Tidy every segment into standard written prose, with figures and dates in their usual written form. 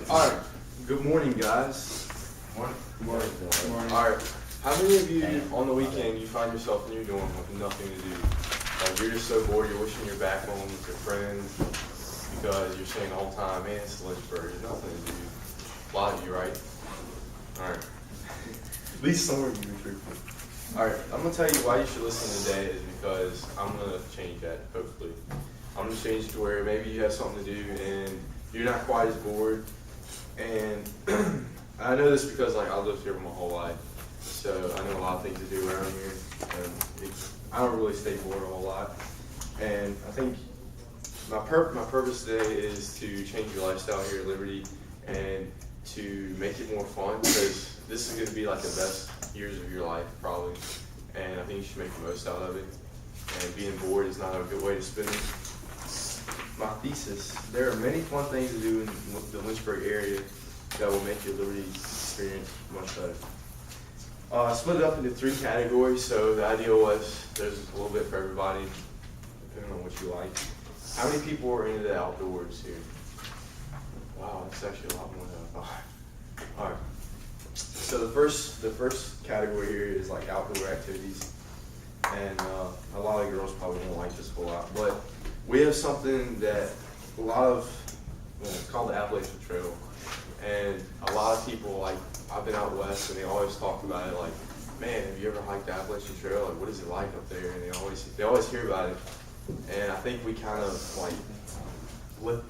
Alright, good morning, guys. Morning. Morning. Morning. Alright, how many of you on the weekend you find yourself in your dorm with nothing to do? Like you're just so bored, you're wishing you're back home with your friends because you're saying the whole time, man, it's Lynchburg, there's nothing to do. A lot of you, right? Alright. At least some of you are truthful. Alright, I'm gonna tell you why you should listen today is because I'm gonna change that, hopefully. I'm gonna change it to where maybe you have something to do and you're not quite as bored. And I know this because like I lived here my whole life, so I know a lot of things to do around here. And I don't really stay bored a whole lot. And I think my purpose today is to change your lifestyle here at Liberty and to make it more fun because this is going to be like the best years of your life probably. And I think you should make the most out of it. And being bored is not a good way to spend it. My thesis, there are many fun things to do in the Lynchburg area that will make your Liberty experience much better. I split it up into 3 categories, so the idea was there's a little bit for everybody, depending on what you like. How many people are into the outdoors here? Wow, that's actually a lot more than I thought. All right, so the first category here is like outdoor activities, and a lot of girls probably won't like this a whole lot, but we have something that a lot of, it's called the Appalachian Trail, and a lot of people, like, I've been out west and they always talk about it like, man, have you ever hiked the Appalachian Trail? Like, what is it like up there? And they always hear about it, and I think we kind of, like,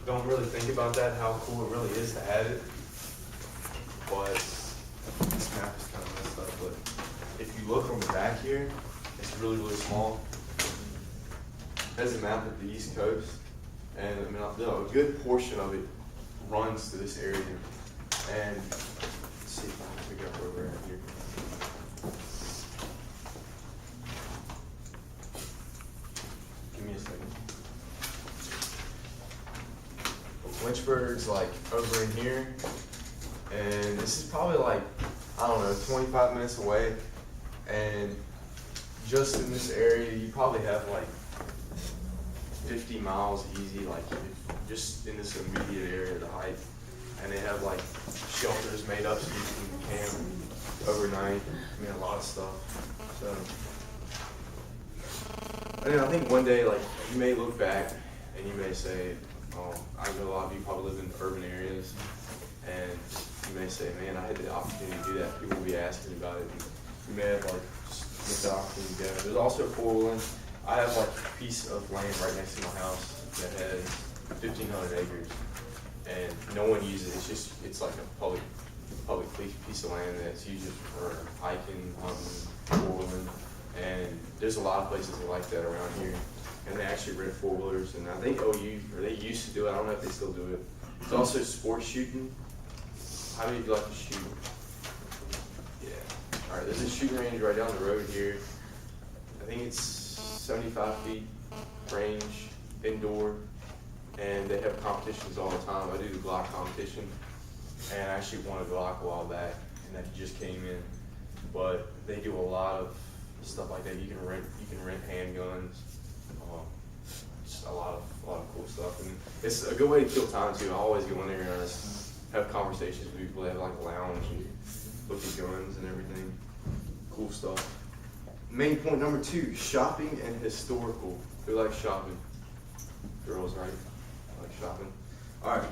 don't really think about that, how cool it really is to have it, but this map is kind of messed up, but if you look on the back here, it's really, really small. Has a map of the East Coast, and I mean, a good portion of it runs to this area. And let's see if I can figure out where we're at here. Give me a second. Lynchburg's like over in here, and this is probably like, I don't know, 25 minutes away. And just in this area, you probably have like 50 miles easy, like just in this immediate area to hike. And they have like shelters made up so you can camp overnight. I mean, a lot of stuff. So, and then I think one day, like, you may look back and you may say, I know a lot of you probably live in urban areas, and you may say, man, I had the opportunity to do that. People will be asking you about it. And you may have like just missed the opportunity to go. There's also 4-wheeling. I have like a piece of land right next to my house that has 1,500 acres, and no one uses it. It's like a public piece of land that's used for hiking, hunting, 4-wheeling, and there's a lot of places that like that around here. And they actually rent 4-wheelers, and I think OU, or they used to do it. I don't know if they still do it. It's also sports shooting. How many of you like to shoot? Yeah. All right. There's a shooting range right down the road here. I think it's 75 feet range, indoor, and they have competitions all the time. I do the Glock competition, and I actually won a Glock a while back, and that just came in. But they do a lot of stuff like that. You can rent handguns, just a lot of cool stuff, and it's a good way to kill time too. I always go in there and I just have conversations with people. They have like a lounge and look at guns and everything, cool stuff. Main point number 2, shopping and historical. Who likes shopping? Girls, right? Like shopping. All right.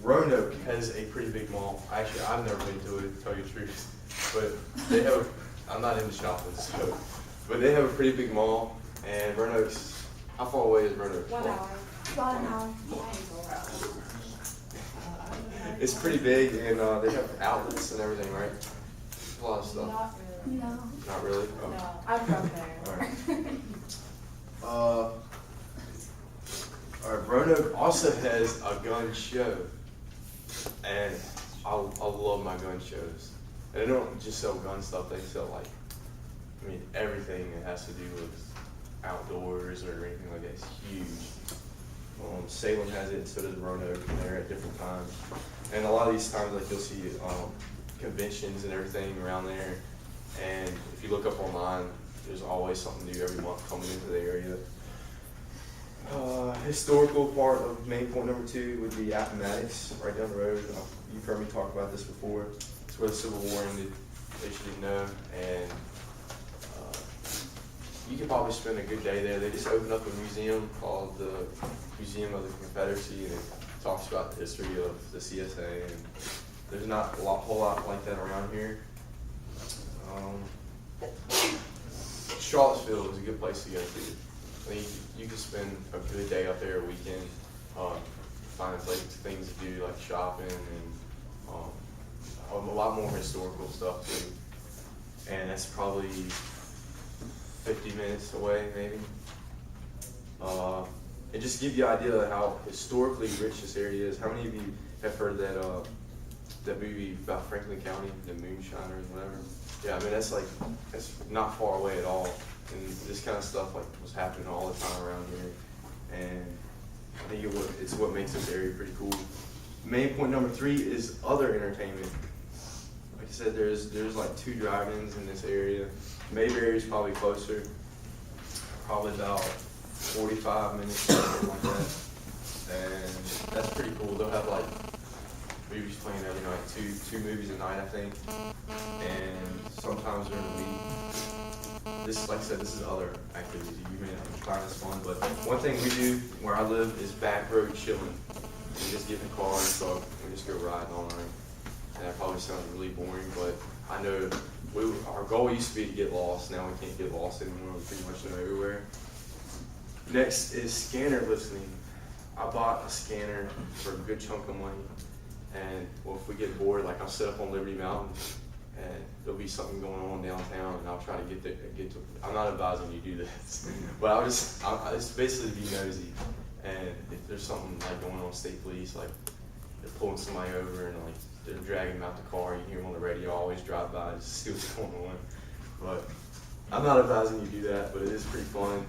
Roanoke has a pretty big mall. Actually, I've never been to it, to tell you the truth. But they have, I'm not into shopping, so. But they have a pretty big mall, and Roanoke's, how far away is Roanoke? 1 hour. About an hour. It's pretty big, and they have outlets and everything, right? A lot of stuff. Not really. No. Not really? Oh. No. I'm from there. All right, Roanoke also has a gun show, and I love my gun shows. And they don't just sell gun stuff; they sell like, I mean, everything that has to do with outdoors or anything like that. It's huge. Salem has it, and so does Roanoke, and they're at different times. And a lot of these times, like you'll see conventions and everything around there. And if you look up online, there's always something new every month coming into the area. Historical part of main point number 2 would be Appomattox, right down the road. You've heard me talk about this before. It's where the Civil War ended, in case you didn't know. And you could probably spend a good day there. They just opened up a museum called the Museum of the Confederacy, and it talks about the history of the CSA. And there's not a whole lot like that around here. Charlottesville is a good place to go to. I think you can spend a good day up there, a weekend, finding things to do like shopping and a lot more historical stuff too. And that's probably 50 minutes away, maybe. And just to give you an idea of how historically rich this area is. How many of you have heard that that movie about Franklin County, The Moonshiners, whatever? Yeah, I mean that's not far away at all. And this kind of stuff was happening all the time around here. And I think it's what makes this area pretty cool. Main point number 3 is other entertainment. Like I said, there's like 2 drive-ins in this area. Mayberry is probably closer, probably about 45 minutes or something like that. And that's pretty cool. They'll have like movies playing every night, two movies a night, I think. And sometimes during the week. This, like I said, this is other activities you may not find this fun, but one thing we do where I live is back road chilling. We just get in the car and so we just go riding all night. And that probably sounds really boring, but I know our goal used to be to get lost. Now we can't get lost anymore. We pretty much know everywhere. Next is scanner listening. I bought a scanner for a good chunk of money, and well, if we get bored, like I'll sit up on Liberty Mountain. And there'll be something going on downtown, and I'll try to get to. I'm not advising you do this, but it's basically be nosy. And if there's something like going on, state police, like they're pulling somebody over and like they're dragging them out the car, you hear them on the radio. I always drive by just to see what's going on. But I'm not advising you do that, but it is pretty fun.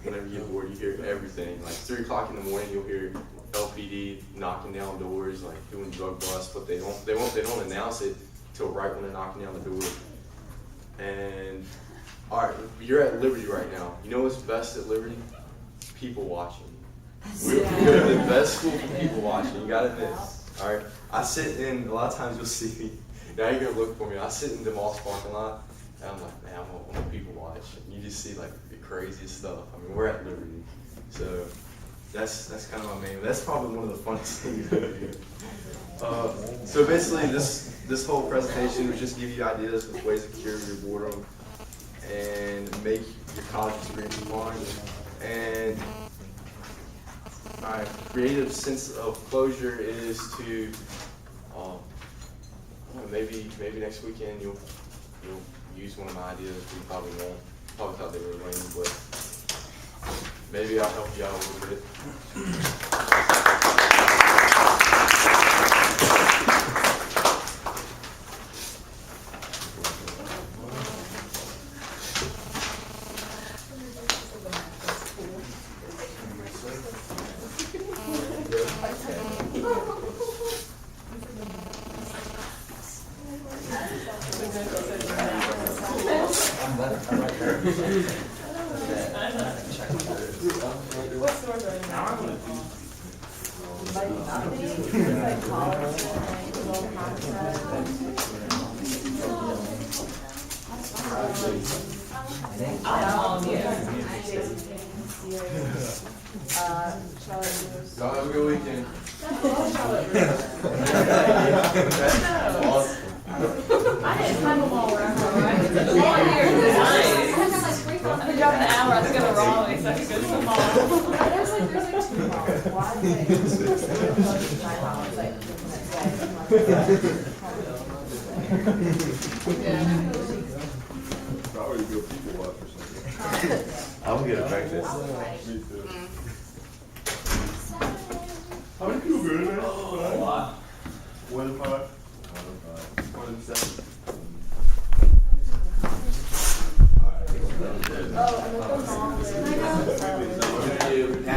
Whenever you get bored, you hear everything. Like 3 o'clock in the morning, you'll hear LPD knocking down doors, like doing drug busts, but they don't announce it till right when they're knocking down the door. And all right, you're at Liberty right now. You know what's best at Liberty? People watching. We go to the best school for people watching. You gotta admit. All right, I sit in. A lot of times you'll see me. Now you're gonna look for me. I sit in the mall's parking lot, and I'm like, man, I'm gonna people watch. And you just see like the craziest stuff. I mean, we're at Liberty, so that's kind of my main. That's probably one of the funnest things to do. So basically, this whole presentation was just give you ideas of ways to cure your boredom and make your college experience fun. And my creative sense of closure is to maybe next weekend you'll use one of my ideas. You probably won't. Probably thought they were lame, but maybe I'll help you out a little bit. Y'all have a good weekend. I didn't time them all around, right? I've been driving an hour, I was going to Raleigh, so I could go to the mall. There's like 2 malls. Why do they close my mall? It's like Probably go people watch or something. I'm gonna practice. Me too. How many people go to that? A lot. 1 to 5? 1 to 7. Oh, and the mall.